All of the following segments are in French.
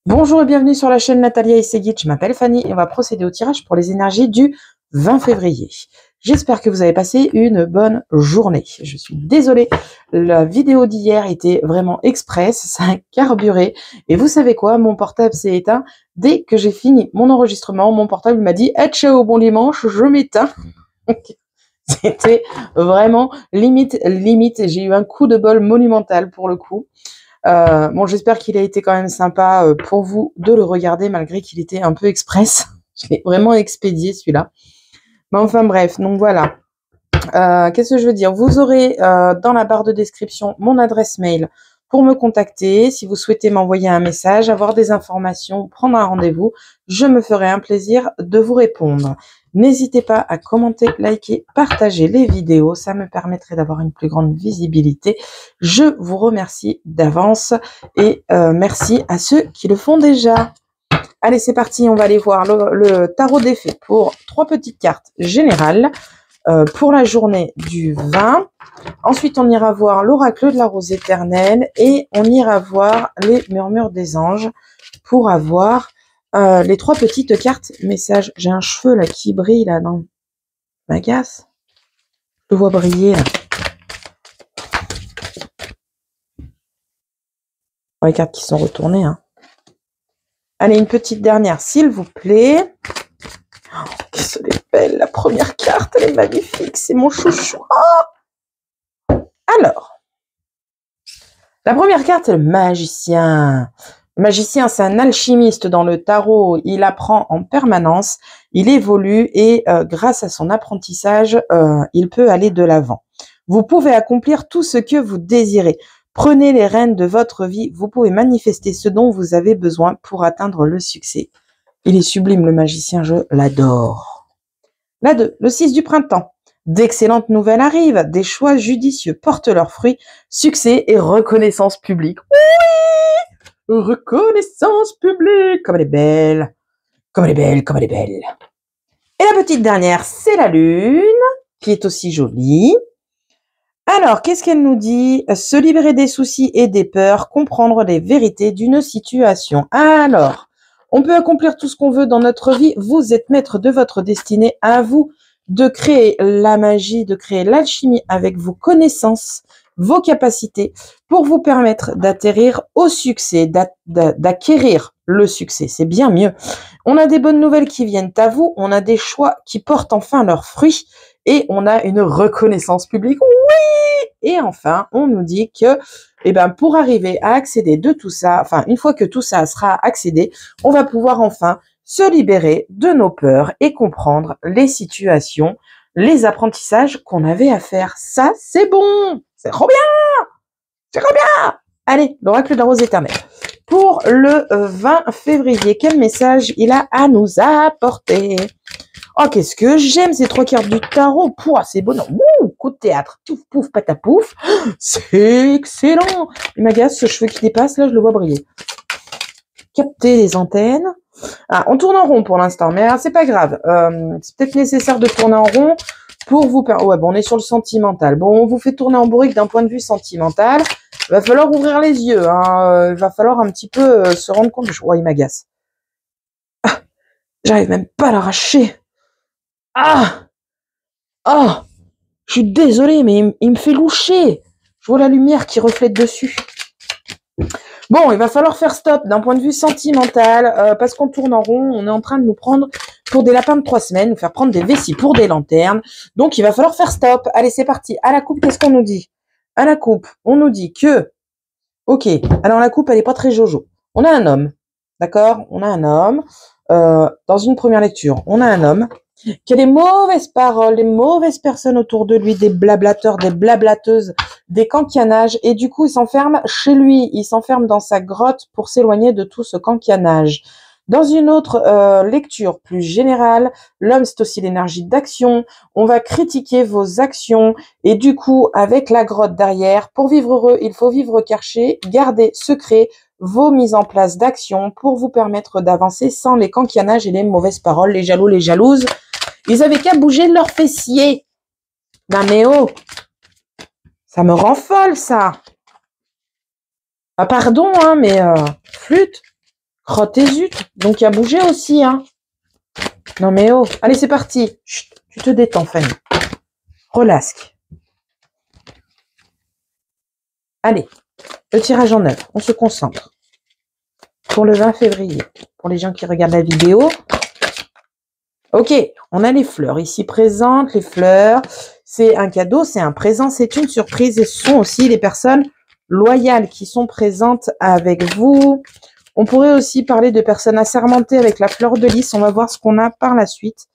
Bonjour et bienvenue sur la chaîne Natalia Isseguit. Je m'appelle Fanny et on va procéder au tirage pour les énergies du 20 février. J'espère que vous avez passé une bonne journée. Je suis désolée, la vidéo d'hier était vraiment express, ça a carburé. Et vous savez quoi, mon portable s'est éteint. Dès que j'ai fini mon enregistrement, mon portable m'a dit « ciao, bon dimanche, je m'éteins ». C'était vraiment limite. J'ai eu un coup de bol monumental pour le coup. Bon, j'espère qu'il a été quand même sympa pour vous de le regarder malgré qu'il était un peu express. Je l'ai vraiment expédié celui-là. Mais enfin bref, donc voilà. Qu'est-ce que je veux dire? Vous aurez dans la barre de description mon adresse mail pour me contacter. Si vous souhaitez m'envoyer un message, avoir des informations, prendre un rendez-vous, je me ferai un plaisir de vous répondre. N'hésitez pas à commenter, liker, partager les vidéos. Ça me permettrait d'avoir une plus grande visibilité. Je vous remercie d'avance et merci à ceux qui le font déjà. Allez, c'est parti. On va aller voir le tarot des fées pour 3 petites cartes générales. Pour la journée du 20. Ensuite, on ira voir l'oracle de la rose éternelle et on ira voir les murmures des anges pour avoir les 3 petites cartes messages. J'ai un cheveu là qui brille là dans ma gasse. Je le vois briller là. Les cartes qui sont retournées. Hein. Allez, une petite dernière, s'il vous plaît. Oh, qu'est-ce qu'elle est belle, la première carte, elle est magnifique, c'est mon chouchou. Oh, alors, la première carte, c'est le magicien. Le magicien, c'est un alchimiste dans le tarot. Il apprend en permanence, il évolue et grâce à son apprentissage, il peut aller de l'avant. Vous pouvez accomplir tout ce que vous désirez. Prenez les rênes de votre vie. Vous pouvez manifester ce dont vous avez besoin pour atteindre le succès. Il est sublime, le magicien, je l'adore. La 2, le 6 du printemps. D'excellentes nouvelles arrivent, des choix judicieux portent leurs fruits, succès et reconnaissance publique. Oui, reconnaissance publique, comme elle est belle, comme elle est belle, comme elle est belle. Et la petite dernière, c'est la lune, qui est aussi jolie. Alors, qu'est-ce qu'elle nous dit? Se libérer des soucis et des peurs, comprendre les vérités d'une situation. Alors, on peut accomplir tout ce qu'on veut dans notre vie. Vous êtes maître de votre destinée. À vous de créer la magie, de créer l'alchimie avec vos connaissances, vos capacités pour vous permettre d'atterrir au succès, d'acquérir le succès. C'est bien mieux. On a des bonnes nouvelles qui viennent à vous. On a des choix qui portent enfin leurs fruits et on a une reconnaissance publique. Oui! Et enfin, on nous dit que pour arriver à accéder de tout ça, enfin, une fois que tout ça sera accédé, on va pouvoir enfin se libérer de nos peurs et comprendre les situations, les apprentissages qu'on avait à faire. Ça, c'est bon! C'est trop bien! C'est trop bien! Allez, l'oracle de la rose éternelle. Pour le 20 février, quel message il a à nous apporter? Oh, qu'est-ce que j'aime ces 3 cartes du tarot. Pouah, c'est bon. Ouh, coup de théâtre. Pouf, pouf, patapouf. C'est excellent. Il m'agace ce cheveu qui dépasse. Là, je le vois briller. Capter les antennes. Ah, on tourne en rond pour l'instant, mais c'est pas grave. C'est peut-être nécessaire de tourner en rond pour vous... Ouais, bon, on est sur le sentimental. Bon, on vous fait tourner en bourrique d'un point de vue sentimental. Il va falloir ouvrir les yeux. Hein. Il va falloir un petit peu se rendre compte. Oh, il m'agace. Ah, j'arrive même pas à l'arracher. Ah! Ah! Je suis désolée, mais il me fait loucher. Je vois la lumière qui reflète dessus. Bon, il va falloir faire stop d'un point de vue sentimental, parce qu'on tourne en rond, on est en train de nous prendre pour des lapins de 3 semaines, nous faire prendre des vessies pour des lanternes. Donc, il va falloir faire stop. Allez, c'est parti. À la coupe, qu'est-ce qu'on nous dit? À la coupe, on nous dit que... Ok, alors la coupe, elle est pas très jojo. On a un homme, d'accord? On a un homme. Dans une première lecture, on a un homme qui a des mauvaises paroles, des mauvaises personnes autour de lui, des blablateurs, des blablateuses, des canquianages, et du coup, il s'enferme chez lui, il s'enferme dans sa grotte pour s'éloigner de tout ce canquianage. Dans une autre lecture plus générale, l'homme, c'est aussi l'énergie d'action. On va critiquer vos actions, et du coup, avec la grotte derrière, pour vivre heureux, il faut vivre caché, garder secret vos mises en place d'actions pour vous permettre d'avancer sans les canquianages et les mauvaises paroles, les jaloux, les jalouses. Ils avaient qu'à bouger de leurs fessiers. Non mais oh, ça me rend folle ça. Ah pardon, hein, mais flûte, Oh, t'es zut. Donc, il a bougé aussi, hein. Non, mais oh. Allez, c'est parti. Chut, tu te détends, Fanny. Relasque. Allez, le tirage en œuvre. On se concentre. Pour le 20 février. Pour les gens qui regardent la vidéo. Ok, on a les fleurs ici présentes. Les fleurs, c'est un cadeau, c'est un présent, c'est une surprise. Et ce sont aussi les personnes loyales qui sont présentes avec vous. On pourrait aussi parler de personnes assermentées avec la fleur de lys. On va voir ce qu'on a par la suite.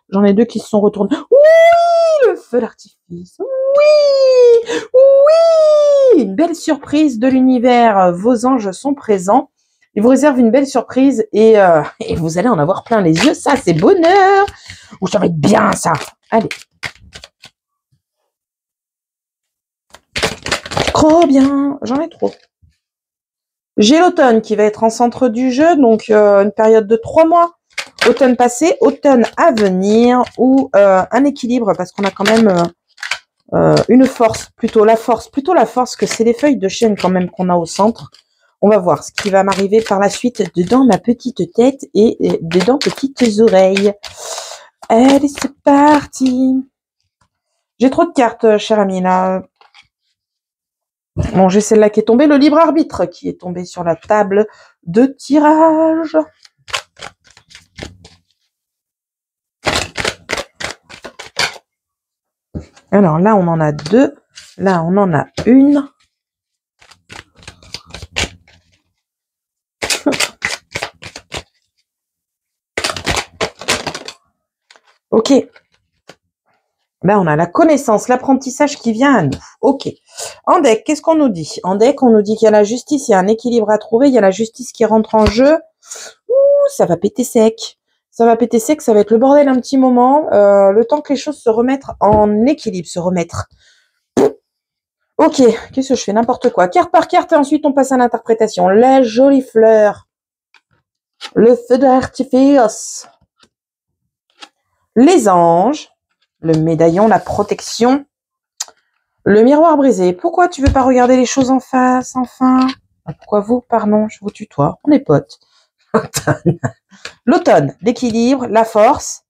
J'en ai deux qui se sont retournés. Oui, le feu d'artifice. Oui, oui, une belle surprise de l'univers. Vos anges sont présents. Ils vous réservent une belle surprise et vous allez en avoir plein les yeux. Ça, c'est bonheur. Ou ça va être bien, ça. Allez. Trop bien. J'en ai trop. J'ai l'automne qui va être en centre du jeu, donc une période de 3 mois. Automne passé, automne à venir, ou un équilibre, parce qu'on a quand même une force, plutôt la force que c'est les feuilles de chêne quand même qu'on a au centre. On va voir ce qui va m'arriver par la suite dedans ma petite tête et dedans petites oreilles. Allez, c'est parti. J'ai trop de cartes, cher ami, là. Bon, j'ai celle-là qui est tombée, le libre arbitre qui est tombé sur la table de tirage. Alors là, on en a deux. Là, on en a une. Ok. Là, on a la connaissance, l'apprentissage qui vient à nous. Ok. En deck, qu'est-ce qu'on nous dit? En deck, on nous dit qu'il y a la justice, il y a un équilibre à trouver, il y a la justice qui rentre en jeu. Ouh, ça va péter sec. Ça va péter sec, ça va être le bordel un petit moment. Le temps que les choses se remettent en équilibre, se remettre. Ok, qu'est-ce que je fais? N'importe quoi. Carte par carte et ensuite on passe à l'interprétation. La jolie fleur. Le feu d'artifice. Les anges. Le médaillon, la protection. Le miroir brisé. Pourquoi tu veux pas regarder les choses en face, enfin? Pourquoi vous? Pardon, je vous tutoie. On est potes. L'automne, l'équilibre, la force.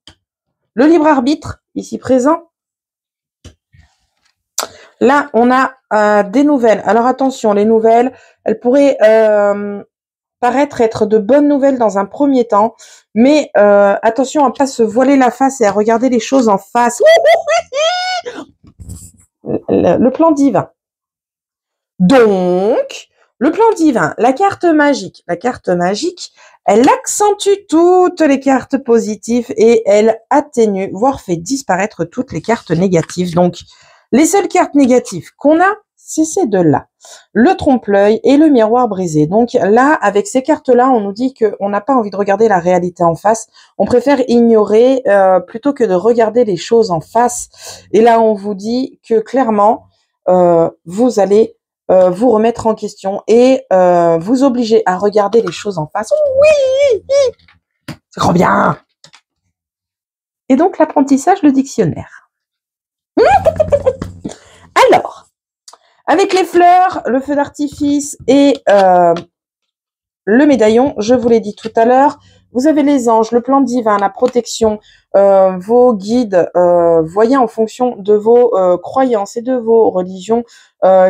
Le libre arbitre, ici présent. Là, on a des nouvelles. Alors attention, les nouvelles, elles pourraient paraître être de bonnes nouvelles dans un premier temps, mais attention à pas se voiler la face et à regarder les choses en face. Le plan divin. Donc, le plan divin, la carte magique. La carte magique, elle accentue toutes les cartes positives et elle atténue, voire fait disparaître toutes les cartes négatives. Donc, les seules cartes négatives qu'on a, c'est ces deux-là. Le trompe-l'œil et le miroir brisé. Donc là, avec ces cartes-là, on nous dit qu'on n'a pas envie de regarder la réalité en face. On préfère ignorer plutôt que de regarder les choses en face. Et là, on vous dit que clairement, vous allez vous remettre en question et vous obliger à regarder les choses en face. Oui, c'est trop bien. Et donc, l'apprentissage, le dictionnaire. Alors, avec les fleurs, le feu d'artifice et le médaillon, je vous l'ai dit tout à l'heure, vous avez les anges, le plan divin, la protection, vos guides, voyez en fonction de vos croyances et de vos religions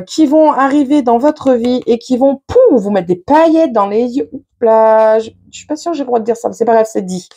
qui vont arriver dans votre vie et qui vont vous mettre des paillettes dans les yeux. Oups là, je suis pas sûre que j'ai le droit de dire ça, mais c'est pas grave, c'est dit.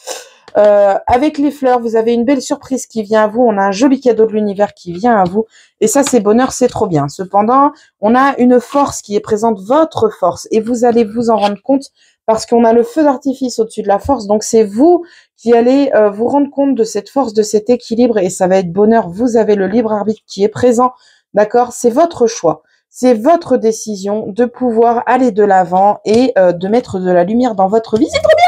Avec les fleurs, vous avez une belle surprise qui vient à vous. On a un joli cadeau de l'univers qui vient à vous. Et ça, c'est bonheur, c'est trop bien. Cependant, on a une force qui est présente, votre force. Et vous allez vous en rendre compte parce qu'on a le feu d'artifice au-dessus de la force. Donc, c'est vous qui allez vous rendre compte de cette force, de cet équilibre. Et ça va être bonheur. Vous avez le libre arbitre qui est présent. D'accord? C'est votre choix. C'est votre décision de pouvoir aller de l'avant et de mettre de la lumière dans votre vie. C'est trop bien!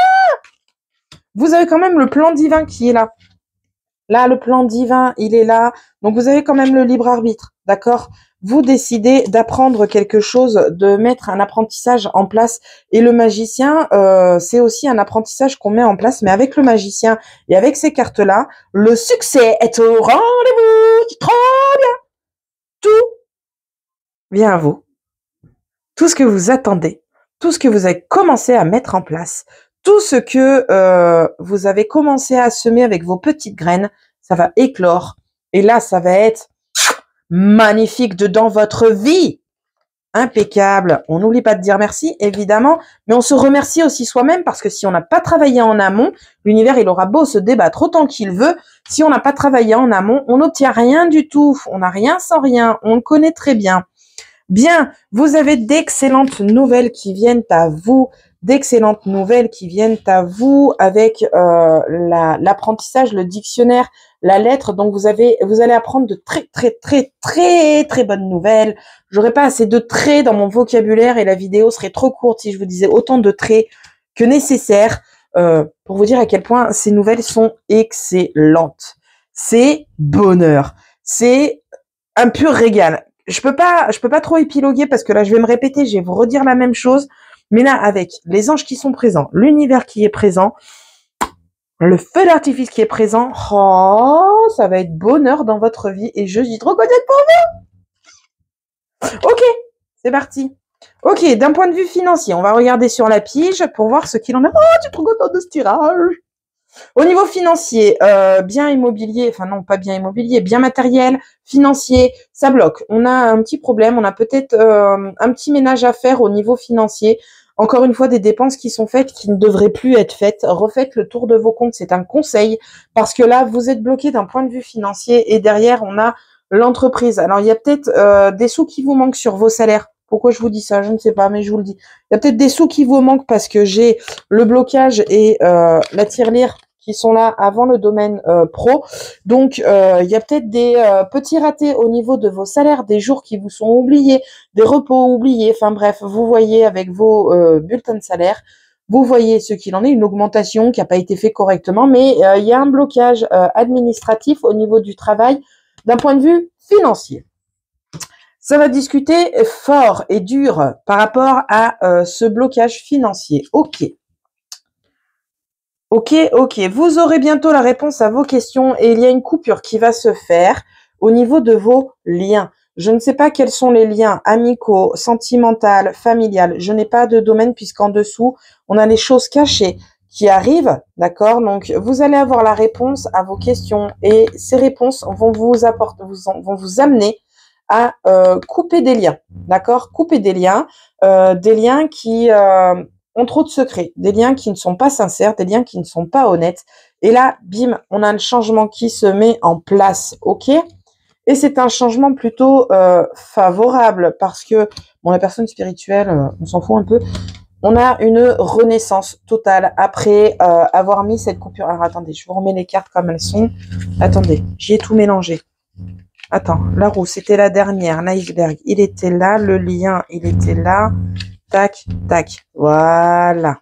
Vous avez quand même le plan divin qui est là. Là, le plan divin, il est là. Donc, vous avez quand même le libre arbitre, d'accord? Vous décidez d'apprendre quelque chose, de mettre un apprentissage en place. Et le magicien, c'est aussi un apprentissage qu'on met en place. Mais avec le magicien et avec ces cartes-là, le succès est au rendez-vous. Trop bien. Tout vient à vous. Tout ce que vous attendez, tout ce que vous avez commencé à mettre en place, tout ce que vous avez commencé à semer avec vos petites graines, ça va éclore. Et là, ça va être magnifique dans votre vie. Impeccable. On n'oublie pas de dire merci, évidemment, mais on se remercie aussi soi-même parce que si on n'a pas travaillé en amont, l'univers, il aura beau se débattre autant qu'il veut. Si on n'a pas travaillé en amont, on n'obtient rien du tout. On n'a rien sans rien. On le connaît très bien. Bien, vous avez d'excellentes nouvelles qui viennent à vous, d'excellentes nouvelles qui viennent à vous avec l'apprentissage, le dictionnaire, la lettre. Donc vous allez apprendre de très bonnes nouvelles. J'aurais pas assez de traits dans mon vocabulaire et la vidéo serait trop courte si je vous disais autant de traits que nécessaire pour vous dire à quel point ces nouvelles sont excellentes. C'est bonheur, c'est un pur régal. Je peux pas trop épiloguer parce que là, je vais me répéter, je vais vous redire la même chose. Mais là, avec les anges qui sont présents, l'univers qui est présent, le feu d'artifice qui est présent, oh, ça va être bonheur dans votre vie et je suis trop contente pour vous. Ok, c'est parti. Ok, d'un point de vue financier, on va regarder sur la pige pour voir ce qu'il en est. Oh, je suis trop contente de ce tirage. Au niveau financier, bien immobilier, enfin non, pas bien immobilier, bien matériel, financier, ça bloque. On a un petit problème, on a peut-être un petit ménage à faire au niveau financier. Encore une fois, des dépenses qui sont faites, qui ne devraient plus être faites. Refaites le tour de vos comptes, c'est un conseil, parce que là, vous êtes bloqué d'un point de vue financier et derrière, on a l'entreprise. Alors, il y a peut-être des sous qui vous manquent sur vos salaires. Pourquoi je vous dis ça? Je ne sais pas, mais je vous le dis. Il y a peut-être des sous qui vous manquent parce que j'ai le blocage et la tirelire qui sont là avant le domaine pro. Donc, il y a peut-être des petits ratés au niveau de vos salaires, des jours qui vous sont oubliés, des repos oubliés. Enfin bref, vous voyez avec vos bulletins de salaire, vous voyez ce qu'il en est, une augmentation qui n'a pas été faite correctement, mais il y a un blocage administratif au niveau du travail d'un point de vue financier. Ça va discuter fort et dur par rapport à ce blocage financier. Ok. Vous aurez bientôt la réponse à vos questions et il y a une coupure qui va se faire au niveau de vos liens. Je ne sais pas quels sont les liens amicaux, sentimentaux, familiales. Je n'ai pas de domaine puisqu'en dessous, on a les choses cachées qui arrivent, d'accord? Donc, vous allez avoir la réponse à vos questions et ces réponses vont vont vous amener à couper des liens, d'accord? Couper des liens qui ont trop de secrets, des liens qui ne sont pas sincères, des liens qui ne sont pas honnêtes. Et là, bim, on a le changement qui se met en place, ok? Et c'est un changement plutôt favorable parce que, bon, la personne spirituelle, on s'en fout un peu. On a une renaissance totale après avoir mis cette coupure. Alors, attendez, je vous remets les cartes comme elles sont. Attendez, j'y ai tout mélangé. Attends, la roue, c'était la dernière. L'iceberg, il était là. Le lien, il était là. Tac, tac. Voilà.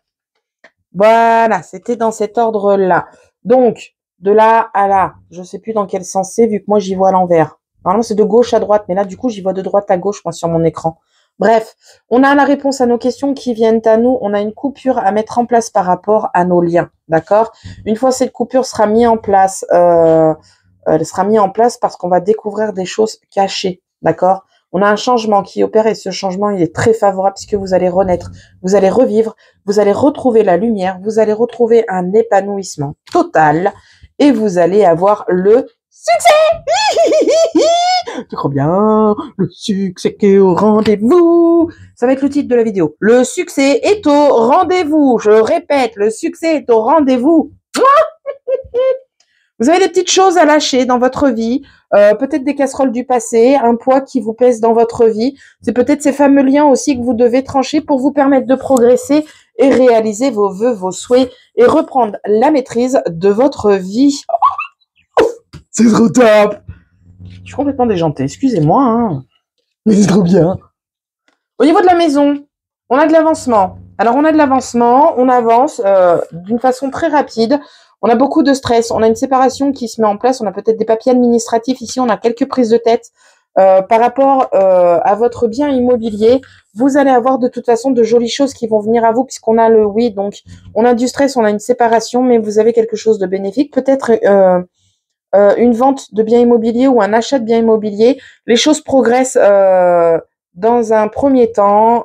Voilà, c'était dans cet ordre-là. Donc, de là à là, je sais plus dans quel sens c'est, vu que moi, j'y vois à l'envers. Normalement, c'est de gauche à droite, mais là, du coup, j'y vois de droite à gauche, moi, sur mon écran. Bref, on a la réponse à nos questions qui viennent à nous. On a une coupure à mettre en place par rapport à nos liens, d'accord? Une fois cette coupure sera mise en place, elle sera mise en place parce qu'on va découvrir des choses cachées, d'accord? On a un changement qui opère et ce changement, il est très favorable puisque vous allez renaître, vous allez revivre, vous allez retrouver la lumière, vous allez retrouver un épanouissement total et vous allez avoir le succès. Tu crois bien, le succès est au rendez-vous. Ça va être le titre de la vidéo. Le succès est au rendez-vous. Je répète, le succès est au rendez-vous. Vous avez des petites choses à lâcher dans votre vie, peut-être des casseroles du passé, un poids qui vous pèse dans votre vie. C'est peut-être ces fameux liens aussi que vous devez trancher pour vous permettre de progresser et réaliser vos vœux, vos souhaits et reprendre la maîtrise de votre vie. C'est trop top! Je suis complètement déjantée, excusez-moi, hein. Mais c'est trop bien. Au niveau de la maison, on a de l'avancement. Alors, on a de l'avancement, on avance d'une façon très rapide. On a beaucoup de stress, on a une séparation qui se met en place, on a peut-être des papiers administratifs ici, on a quelques prises de tête par rapport à votre bien immobilier. Vous allez avoir de toute façon de jolies choses qui vont venir à vous puisqu'on a le oui. Donc, on a du stress, on a une séparation, mais vous avez quelque chose de bénéfique. Peut-être une vente de biens immobiliers ou un achat de biens immobiliers. Les choses progressent dans un premier temps,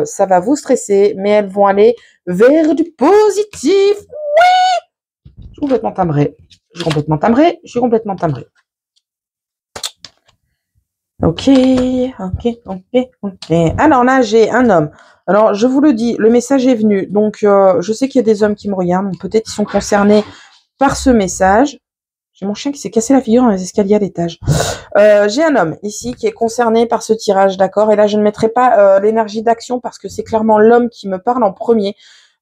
ça va vous stresser, mais elles vont aller vers du positif. Je suis complètement timbrée. Je suis complètement timbrée. Je suis complètement timbrée. Ok. Alors là, j'ai un homme. Alors, je vous le dis, le message est venu. Donc, je sais qu'il y a des hommes qui me regardent. Donc peut-être qu'ils sont concernés par ce message. J'ai mon chien qui s'est cassé la figure dans les escaliers à l'étage. J'ai un homme ici qui est concerné par ce tirage, d'accord. Et là, je ne mettrai pas l'énergie d'action parce que c'est clairement l'homme qui me parle en premier.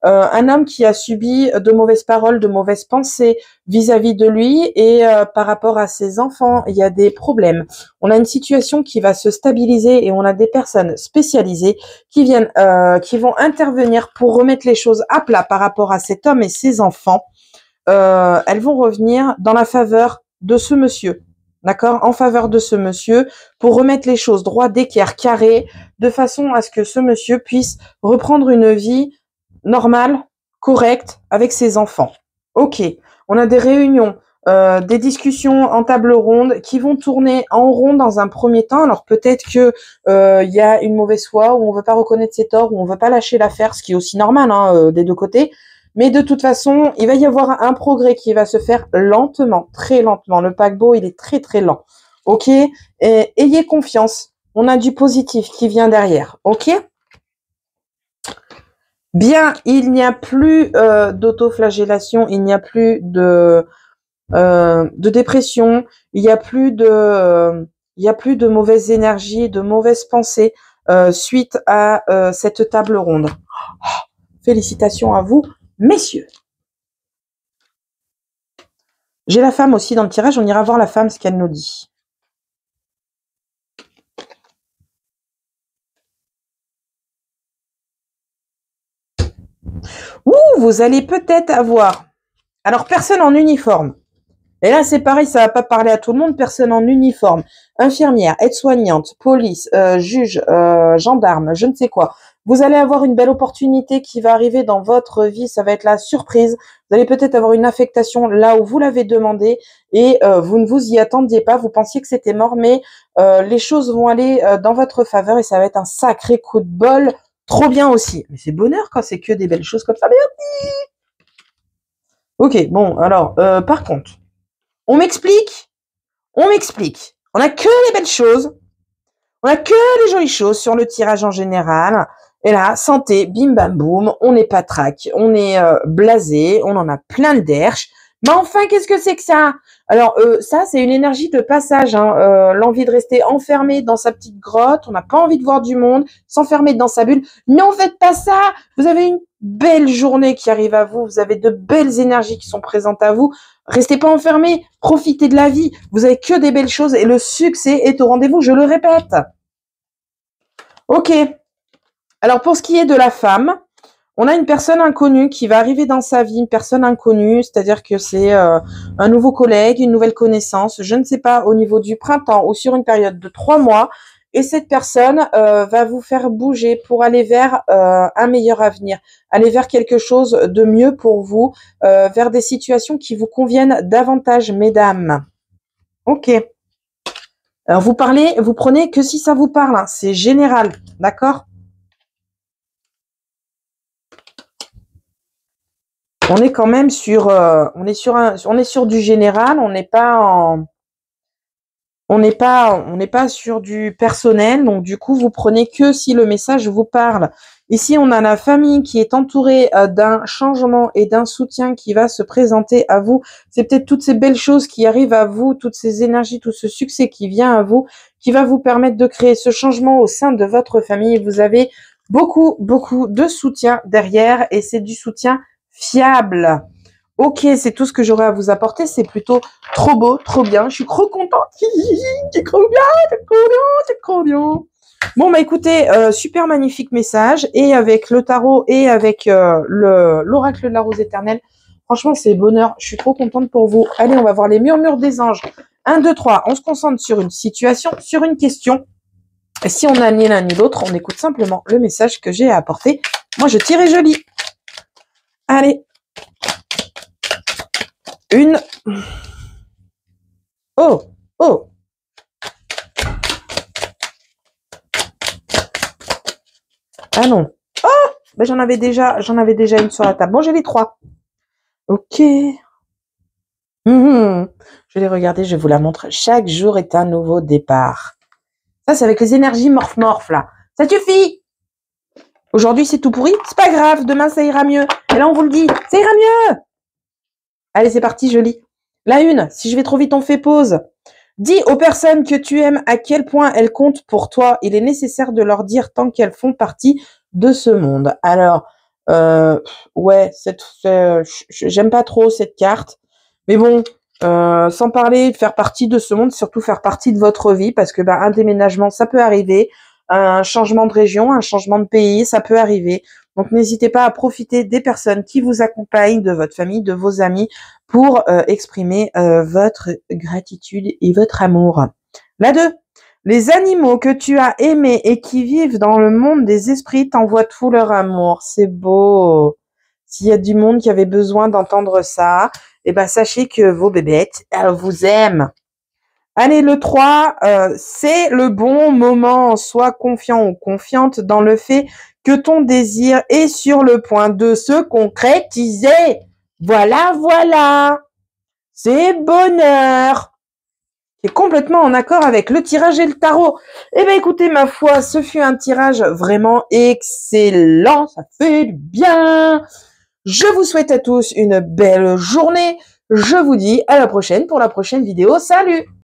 Un homme qui a subi de mauvaises paroles, de mauvaises pensées vis-à-vis de lui et par rapport à ses enfants, il y a des problèmes. On a une situation qui va se stabiliser et on a des personnes spécialisées qui viennent, qui vont intervenir pour remettre les choses à plat par rapport à cet homme et ses enfants. Elles vont revenir dans la faveur de ce monsieur. D'accord, en faveur de ce monsieur, pour remettre les choses droit, d'équerre, carré, de façon à ce que ce monsieur puisse reprendre une vie normale, correcte, avec ses enfants. Ok, on a des réunions, des discussions en table ronde qui vont tourner en rond dans un premier temps. Alors peut-être que y a une mauvaise foi, ou on veut pas reconnaître ses torts, ou on veut pas lâcher l'affaire, ce qui est aussi normal des deux côtés. Mais de toute façon, il va y avoir un progrès qui va se faire lentement, très lentement. Le paquebot, il est très très lent. Ok, et ayez confiance. On a du positif qui vient derrière. Ok. Bien, il n'y a plus d'autoflagellation, il n'y a plus de dépression, il n'y a plus de mauvaises énergies, de mauvaises pensées suite à cette table ronde. Félicitations à vous, messieurs. J'ai la femme aussi dans le tirage, on ira voir la femme ce qu'elle nous dit. Ouh, vous allez peut-être avoir... Alors, personne en uniforme. Et là, c'est pareil, ça va pas parler à tout le monde. Personne en uniforme. Infirmière, aide-soignante, police, juge, gendarme, je ne sais quoi. Vous allez avoir une belle opportunité qui va arriver dans votre vie. Ça va être la surprise. Vous allez peut-être avoir une affectation là où vous l'avez demandé et vous ne vous y attendiez pas. Vous pensiez que c'était mort, mais les choses vont aller dans votre faveur et ça va être un sacré coup de bol. Trop bien aussi. Mais c'est bonheur quand c'est que des belles choses comme ça. Merde. Ok, bon, alors, par contre, on m'explique. On n'a que les belles choses. On n'a que les jolies choses sur le tirage en général. Et là, santé, bim bam boum, on n'est pas trac, on est blasé, on en a plein le derche. Mais enfin, qu'est-ce que c'est que ça? Alors, ça, c'est une énergie de passage. L'envie de rester enfermé dans sa petite grotte. On n'a pas envie de voir du monde, s'enfermer dans sa bulle. Non, faites pas ça. Vous avez une belle journée qui arrive à vous. Vous avez de belles énergies qui sont présentes à vous. Restez pas enfermés. Profitez de la vie. Vous avez que des belles choses et le succès est au rendez-vous. Je le répète. Ok. Alors, pour ce qui est de la femme, on a une personne inconnue qui va arriver dans sa vie, une personne inconnue, c'est-à-dire que c'est un nouveau collègue, une nouvelle connaissance, je ne sais pas, au niveau du printemps ou sur une période de 3 mois. Et cette personne va vous faire bouger pour aller vers un meilleur avenir, aller vers quelque chose de mieux pour vous, vers des situations qui vous conviennent davantage, mesdames. Ok. Alors, vous prenez que si ça vous parle, hein, c'est général, d'accord ? On est quand même sur, on est sur du général, on n'est pas sur du personnel, donc du coup vous prenez que si le message vous parle. Ici on a la famille qui est entourée d'un changement et d'un soutien qui va se présenter à vous. C'est peut-être toutes ces belles choses qui arrivent à vous, toutes ces énergies, tout ce succès qui vient à vous, qui va vous permettre de créer ce changement au sein de votre famille. Vous avez beaucoup de soutien derrière et c'est du soutien fiable. Ok, c'est tout ce que j'aurais à vous apporter. C'est plutôt trop beau, trop bien. Je suis trop contente. C'est trop bien, c'est trop bien, c'est trop bien. Bon, bah écoutez, super magnifique message. Et avec le tarot et avec l'oracle de la rose éternelle, franchement, c'est bonheur. Je suis trop contente pour vous. Allez, on va voir les murmures des anges. 1, 2, 3. On se concentre sur une situation, sur une question. Et si on n'a ni l'un ni l'autre, on écoute simplement le message que j'ai à apporter. Moi, je tire et je lis. Allez. Une. Oh, oh. Ah non. Oh, ben j'en avais déjà une sur la table. Bon, j'ai les 3. Ok. Je vais les regarder, je vais vous la montrer. Chaque jour est un nouveau départ. Ça, c'est avec les énergies morph-morph, là. Ça suffit. Aujourd'hui, c'est tout pourri. C'est pas grave. Demain, ça ira mieux. Et là, on vous le dit. Ça ira mieux. Allez, c'est parti, je lis. La 1. Si je vais trop vite, on fait pause. Dis aux personnes que tu aimes à quel point elles comptent pour toi. Il est nécessaire de leur dire tant qu'elles font partie de ce monde. Alors, ouais, j'aime pas trop cette carte. Mais bon, sans parler de faire partie de ce monde, surtout faire partie de votre vie, parce que un déménagement, ça peut arriver. Un changement de région, un changement de pays, ça peut arriver. Donc, n'hésitez pas à profiter des personnes qui vous accompagnent, de votre famille, de vos amis, pour exprimer votre gratitude et votre amour. La 2. Les animaux que tu as aimés et qui vivent dans le monde des esprits t'envoient tout leur amour. C'est beau. S'il y a du monde qui avait besoin d'entendre ça, sachez que vos bébêtes, elles vous aiment. Allez, le 3, c'est le bon moment. Sois confiant ou confiante dans le fait que ton désir est sur le point de se concrétiser. Voilà, voilà. C'est bonheur. C'est complètement en accord avec le tirage et le tarot. Écoutez, ma foi, ce fut un tirage vraiment excellent. Ça fait du bien. Je vous souhaite à tous une belle journée. Je vous dis à la prochaine pour la prochaine vidéo. Salut!